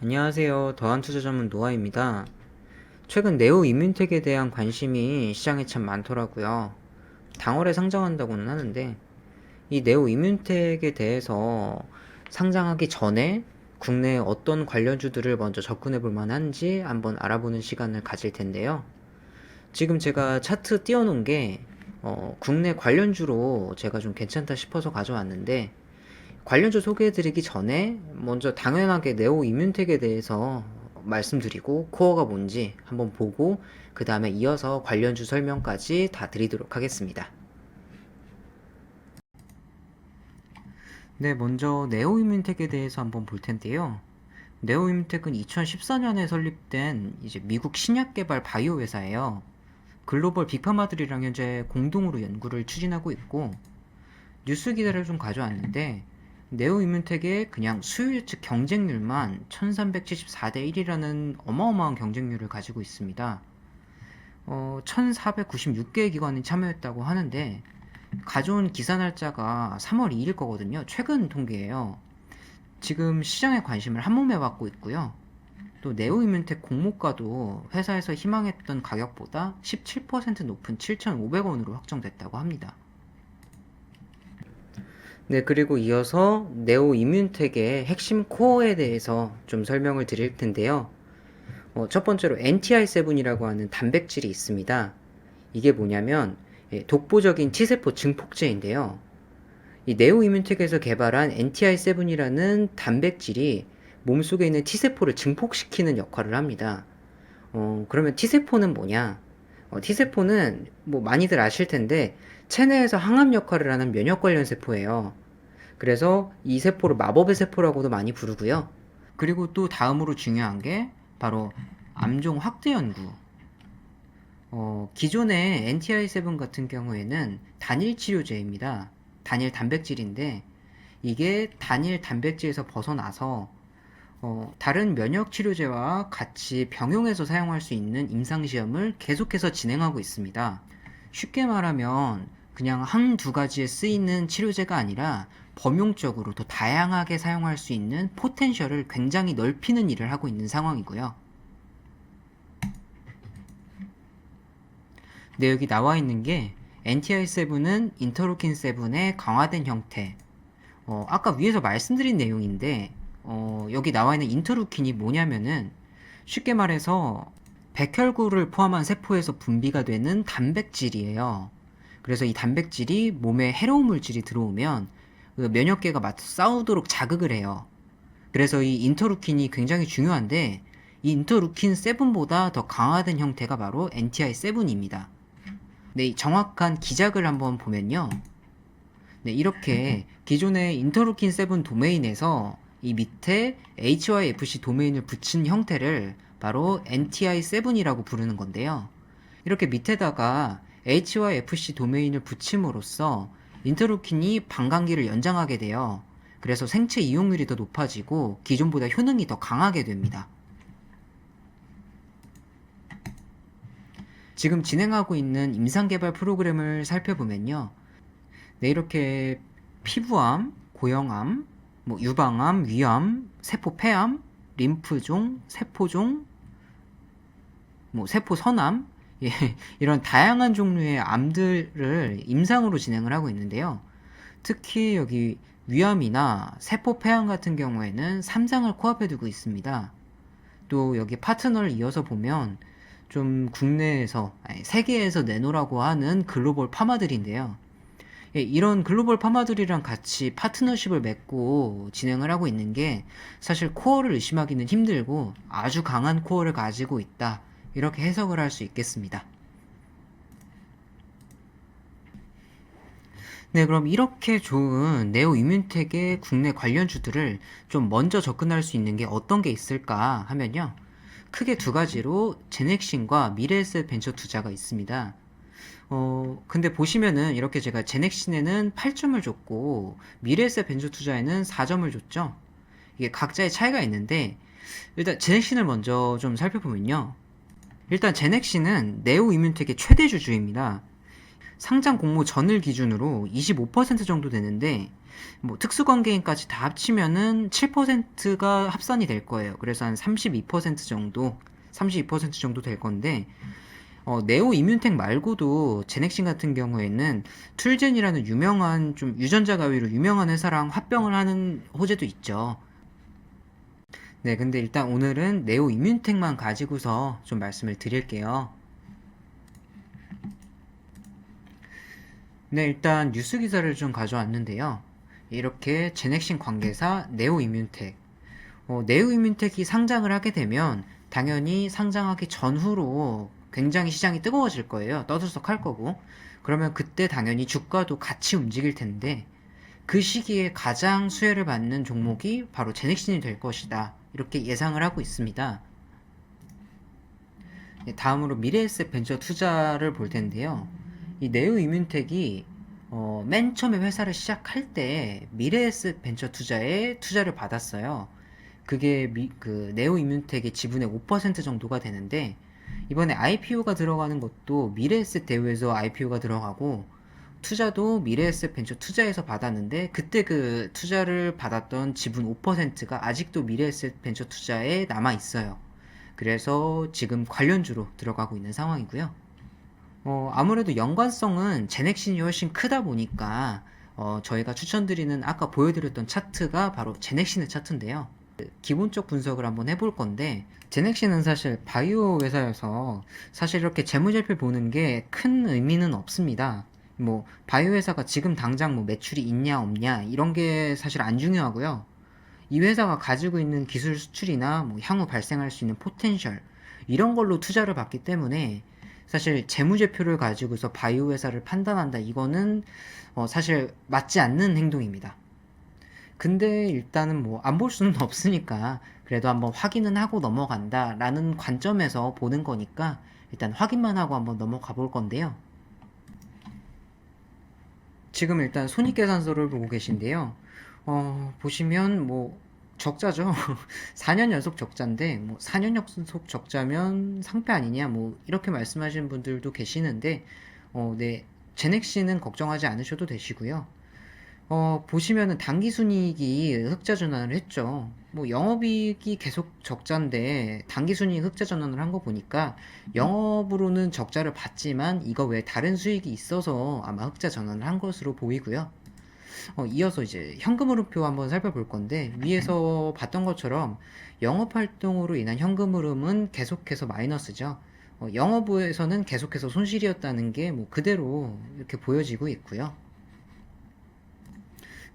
안녕하세요. 더한투자 전문 노아입니다. 최근 네오 이뮨텍에 대한 관심이 시장에 참 많더라고요. 당월에 상장한다고는 하는데 이 네오 이뮨텍에 대해서 상장하기 전에 국내에 어떤 관련주들을 먼저 접근해 볼 만한지 한번 알아보는 시간을 가질 텐데요. 지금 제가 차트 띄워놓은 게 국내 관련주로 제가 좀 괜찮다 싶어서 가져왔는데 관련주 소개해드리기 전에 먼저 당연하게 네오 이뮨텍에 대해서 말씀드리고 코어가 뭔지 한번 보고 그 다음에 이어서 관련주 설명까지 다 드리도록 하겠습니다. 네, 먼저 네오 이뮨텍에 대해서 한번 볼 텐데요. 네오 이뮨텍은 2014년에 설립된 이제 미국 신약 개발 바이오 회사예요. 글로벌 빅파마들이랑 현재 공동으로 연구를 추진하고 있고 뉴스 기사를 좀 가져왔는데 네오 이뮨텍의 그냥 수율 즉 경쟁률만 1374대 1이라는 어마어마한 경쟁률을 가지고 있습니다. 1496개의 기관이 참여했다고 하는데 가져온 기사 날짜가 3월 2일 거거든요. 최근 통계예요. 지금 시장의 관심을 한몸에 받고 있고요. 또 네오 이뮨텍 공모가도 회사에서 희망했던 가격보다 17% 높은 7,500원으로 확정됐다고 합니다. 네, 그리고 이어서 네오 이뮨텍의 핵심 코어에 대해서 좀 설명을 드릴 텐데요. 첫 번째로 NTI7이라고 하는 단백질이 있습니다. 이게 뭐냐면 독보적인 T세포 증폭제인데요. 이 네오 이뮨텍에서 개발한 NTI7이라는 단백질이 몸속에 있는 T세포를 증폭시키는 역할을 합니다. 그러면 T세포는 뭐냐? T세포는 뭐 많이들 아실 텐데 체내에서 항암 역할을 하는 면역 관련 세포예요. 그래서 이 세포를 마법의 세포라고도 많이 부르고요. 그리고 또 다음으로 중요한 게 바로 암종 확대 연구. 기존의 NTI7 같은 경우에는 단일 치료제입니다. 단일 단백질인데 이게 단일 단백질에서 벗어나서 다른 면역 치료제와 같이 병용해서 사용할 수 있는 임상시험을 계속해서 진행하고 있습니다. 쉽게 말하면 그냥 한두 가지에 쓰이는 치료제가 아니라 범용적으로 더 다양하게 사용할 수 있는 포텐셜을 굉장히 넓히는 일을 하고 있는 상황이고요. 네, 여기 나와 있는 게 NTI7은 인터루킨 7의 강화된 형태. 아까 위에서 말씀드린 내용인데 여기 나와 있는 인터루킨이 뭐냐면은 쉽게 말해서 백혈구를 포함한 세포에서 분비가 되는 단백질이에요. 그래서 이 단백질이 몸에 해로운 물질이 들어오면 그 면역계가 맞서 싸우도록 자극을 해요. 그래서 이 인터루킨이 굉장히 중요한데 이 인터루킨 7보다 더 강화된 형태가 바로 NTI7입니다. 네, 이 정확한 기작을 한번 보면요. 네, 이렇게 기존의 인터루킨 7 도메인에서 이 밑에 HYFC 도메인을 붙인 형태를 바로 NTI7이라고 부르는 건데요. 이렇게 밑에다가 HYFC 도메인을 붙임으로써 인터루킨이 반감기를 연장하게 돼요. 그래서 생체 이용률이 더 높아지고 기존보다 효능이 더 강하게 됩니다. 지금 진행하고 있는 임상개발 프로그램을 살펴보면요. 네, 이렇게 피부암, 고형암, 뭐 유방암, 위암, 세포 폐암, 림프종, 세포종, 뭐 세포 선암, 예, 이런 다양한 종류의 암들을 임상으로 진행을 하고 있는데요. 특히 여기 위암이나 세포 폐암 같은 경우에는 3상을 코앞에 두고 있습니다. 또 여기 파트너를 이어서 보면 좀 국내에서, 아니, 세계에서 내놓으라고 하는 글로벌 파마들인데요. 예, 이런 글로벌 파마들이랑 같이 파트너십을 맺고 진행을 하고 있는 게 사실 코어를 의심하기는 힘들고 아주 강한 코어를 가지고 있다. 이렇게 해석을 할 수 있겠습니다. 네, 그럼 이렇게 좋은 네오 이뮨텍의 국내 관련주들을 좀 먼저 접근할 수 있는 게 어떤 게 있을까 하면요. 크게 두 가지로 제넥신과 미래에셋 벤처 투자가 있습니다. 근데 보시면은 이렇게 제가 제넥신에는 8점을 줬고 미래에셋 벤처 투자에는 4점을 줬죠. 이게 각자의 차이가 있는데 일단 제넥신을 먼저 좀 살펴보면요. 일단 제넥신은 네오 이뮨텍의 최대 주주입니다. 상장 공모 전일 기준으로 25% 정도 되는데 뭐 특수관계인까지 다 합치면은 7%가 합산이 될 거예요. 그래서 한 32% 정도 될 건데 네오 이뮨텍 말고도 제넥신 같은 경우에는 툴젠이라는 유명한 좀 유전자 가위로 유명한 회사랑 합병을 하는 호재도 있죠. 네, 근데 일단 오늘은 네오 이뮨텍만 가지고서 좀 말씀을 드릴게요. 네, 일단 뉴스 기사를 좀 가져왔는데요. 이렇게 제넥신 관계사 네오 이뮨텍. 네오 이뮨텍이 상장을 하게 되면 당연히 상장하기 전후로 굉장히 시장이 뜨거워질 거예요. 떠들썩할 거고. 그러면 그때 당연히 주가도 같이 움직일 텐데 그 시기에 가장 수혜를 받는 종목이 바로 제넥신이 될 것이다. 이렇게 예상을 하고 있습니다. 네, 다음으로 미래에셋 벤처 투자를 볼 텐데요. 이 네오 이뮨텍이 맨 처음에 회사를 시작할 때 미래에셋 벤처 투자에 투자를 받았어요. 그게 그 네오 이뮨텍의 지분의 5% 정도가 되는데 이번에 IPO가 들어가는 것도 미래에셋 대우에서 IPO가 들어가고 투자도 미래에셋 벤처 투자에서 받았는데 그때 그 투자를 받았던 지분 5%가 아직도 미래에셋 벤처 투자에 남아 있어요. 그래서 지금 관련주로 들어가고 있는 상황이고요. 아무래도 연관성은 제넥신이 훨씬 크다 보니까 저희가 추천드리는 아까 보여드렸던 차트가 바로 제넥신의 차트인데요. 기본적 분석을 한번 해볼 건데 제넥신은 사실 바이오 회사여서 사실 이렇게 재무제표 보는 게 큰 의미는 없습니다. 뭐 바이오 회사가 지금 당장 뭐 매출이 있냐 없냐 이런 게 사실 안 중요하고요. 이 회사가 가지고 있는 기술 수출이나 뭐 향후 발생할 수 있는 포텐셜 이런 걸로 투자를 받기 때문에 사실 재무제표를 가지고서 바이오 회사를 판단한다 이거는 사실 맞지 않는 행동입니다. 근데 일단은 뭐 안 볼 수는 없으니까 그래도 한번 확인은 하고 넘어간다 라는 관점에서 보는 거니까 일단 확인만 하고 한번 넘어가 볼 건데요. 지금 일단 손익계산서를 보고 계신데요. 보시면 뭐 적자죠. 4년 연속 적자인데 뭐 4년 연속 적자면 상패 아니냐 뭐 이렇게 말씀하시는 분들도 계시는데 네. 제넥시는 걱정하지 않으셔도 되시고요. 보시면은 당기순이익이 흑자 전환을 했죠. 뭐 영업이익이 계속 적자인데 당기순이익 흑자 전환을 한 거 보니까 영업으로는 적자를 봤지만 이거 외에 다른 수익이 있어서 아마 흑자 전환을 한 것으로 보이고요. 이어서 이제 현금흐름표 한번 살펴볼 건데 위에서 봤던 것처럼 영업활동으로 인한 현금흐름은 계속해서 마이너스죠. 영업부에서는 계속해서 손실이었다는 게 뭐 그대로 이렇게 보여지고 있고요.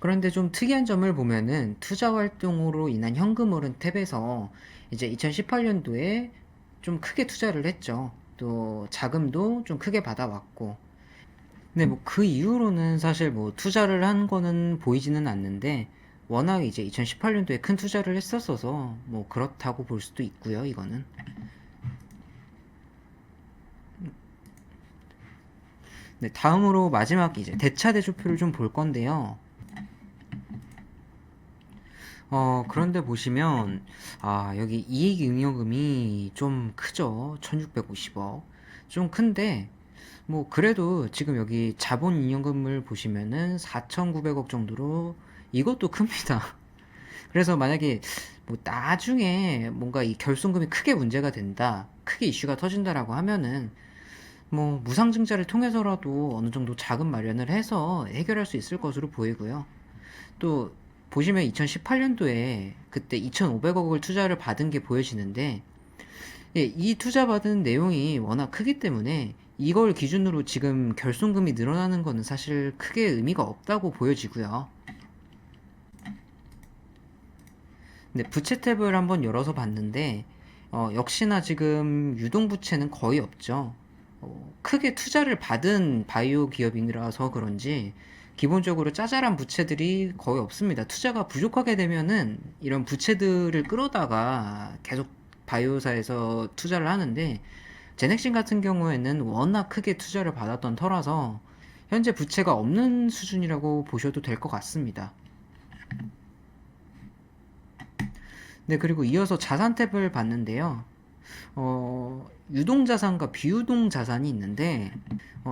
그런데 좀 특이한 점을 보면은 투자 활동으로 인한 현금흐름 탭에서 이제 2018년도에 좀 크게 투자를 했죠. 또 자금도 좀 크게 받아왔고. 근데 뭐 그 이후로는 사실 뭐 투자를 한 거는 보이지는 않는데 워낙 이제 2018년도에 큰 투자를 했었어서 뭐 그렇다고 볼 수도 있고요, 이거는. 네, 다음으로 마지막 이제 대차대조표를 좀 볼 건데요. 그런데 보시면, 여기 이익잉여금이 좀 크죠. 1650억. 좀 큰데, 뭐, 그래도 지금 여기 자본잉여금을 보시면은 4900억 정도로 이것도 큽니다. 그래서 만약에 뭐 나중에 뭔가 이 결손금이 크게 문제가 된다, 크게 이슈가 터진다라고 하면은 뭐 무상증자를 통해서라도 어느 정도 자금 마련을 해서 해결할 수 있을 것으로 보이고요. 또 보시면 2018년도에 그때 2,500억을 투자를 받은 게 보여지는데 예, 이 투자 받은 내용이 워낙 크기 때문에 이걸 기준으로 지금 결손금이 늘어나는 거는 사실 크게 의미가 없다고 보여지고요. 근데 부채 탭을 한번 열어서 봤는데 역시나 지금 유동부채는 거의 없죠. 크게 투자를 받은 바이오 기업이라서 그런지 기본적으로 짜잘한 부채들이 거의 없습니다. 투자가 부족하게 되면은 이런 부채들을 끌어다가 계속 바이오사에서 투자를 하는데 제넥신 같은 경우에는 워낙 크게 투자를 받았던 터라서 현재 부채가 없는 수준이라고 보셔도 될 것 같습니다. 네, 그리고 이어서 자산 탭을 봤는데요. 유동자산과 비유동자산이 있는데,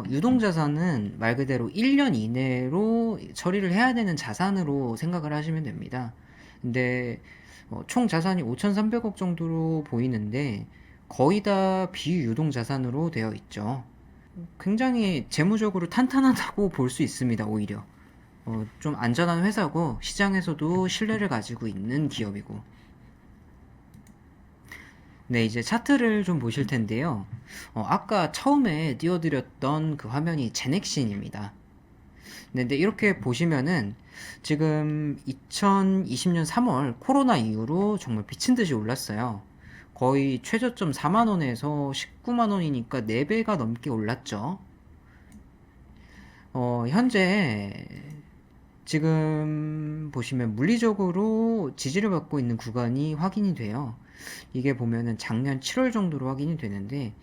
유동자산은 말 그대로 1년 이내로 처리를 해야 되는 자산으로 생각을 하시면 됩니다. 근데 총 자산이 5,300억 정도로 보이는데 거의 다 비유동자산으로 되어 있죠. 굉장히 재무적으로 탄탄하다고 볼 수 있습니다, 오히려. 좀 안전한 회사고 시장에서도 신뢰를 가지고 있는 기업이고. 네, 이제 차트를 좀 보실 텐데요. 아까 처음에 띄워드렸던 그 화면이 제넥신입니다. 네, 근데 이렇게 보시면은 지금 2020년 3월 코로나 이후로 정말 미친 듯이 올랐어요. 거의 최저점 4만 원에서 19만 원이니까 4배가 넘게 올랐죠. 현재 지금 보시면 물리적으로 지지를 받고 있는 구간이 확인이 돼요. 이게 보면은 작년 7월 정도로 확인이 되는데,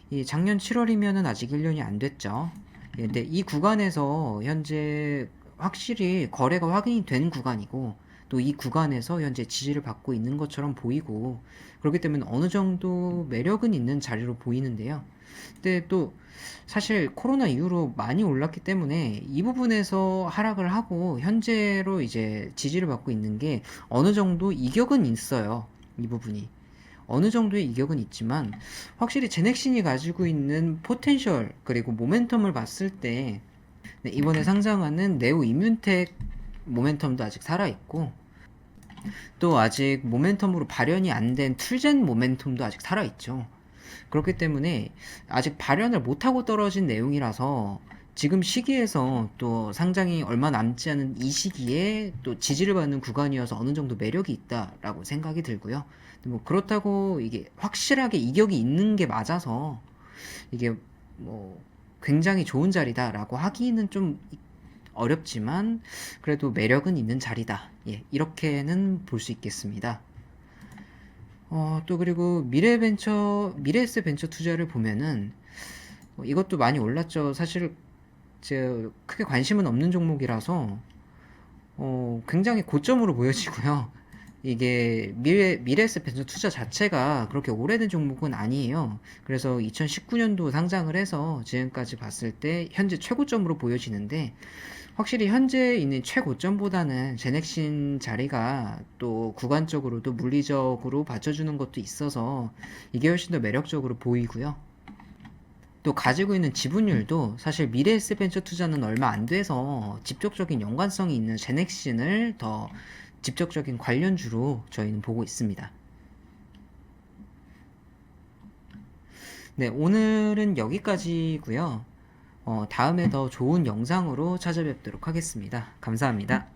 이 작년 7월이면은 아직 1년이 안 됐죠. 예, 근데 이 구간에서 현재 확실히 거래가 확인이 된 구간이고, 또 이 구간에서 현재 지지를 받고 있는 것처럼 보이고, 그렇기 때문에 어느 정도 매력은 있는 자리로 보이는데요. 근데 또 사실 코로나 이후로 많이 올랐기 때문에 이 부분에서 하락을 하고 현재로 이제 지지를 받고 있는 게 어느 정도 이격은 있어요. 이 부분이. 어느 정도의 이격은 있지만 확실히 제넥신이 가지고 있는 포텐셜 그리고 모멘텀을 봤을 때 네, 이번에 상장하는 네오 이뮨텍 모멘텀도 아직 살아있고 또 아직 모멘텀으로 발현이 안 된 툴젠 모멘텀도 아직 살아있죠. 그렇기 때문에 아직 발현을 못하고 떨어진 내용이라서 지금 시기에서 또 상장이 얼마 남지 않은 이 시기에 또 지지를 받는 구간이어서 어느 정도 매력이 있다라고 생각이 들고요. 뭐 그렇다고 이게 확실하게 이격이 있는 게 맞아서 이게 뭐 굉장히 좋은 자리다라고 하기는 좀 어렵지만 그래도 매력은 있는 자리다. 예, 이렇게는 볼 수 있겠습니다. 또 그리고 미래에셋 벤처 투자를 보면은 이것도 많이 올랐죠. 사실 제 크게 관심은 없는 종목이라서 굉장히 고점으로 보여지고요. 이게 미래에셋 벤처 투자 자체가 그렇게 오래된 종목은 아니에요. 그래서 2019년도 상장을 해서 지금까지 봤을 때 현재 최고점으로 보여지는데 확실히 현재 있는 최고점보다는 제넥신 자리가 또 구간적으로도 물리적으로 받쳐주는 것도 있어서 이게 훨씬 더 매력적으로 보이고요. 또 가지고 있는 지분율도 사실 미래에셋벤처 투자는 얼마 안 돼서 직접적인 연관성이 있는 제넥신을 더 직접적인 관련주로 저희는 보고 있습니다. 네, 오늘은 여기까지고요. 다음에 더 좋은 영상으로 찾아뵙도록 하겠습니다. 감사합니다.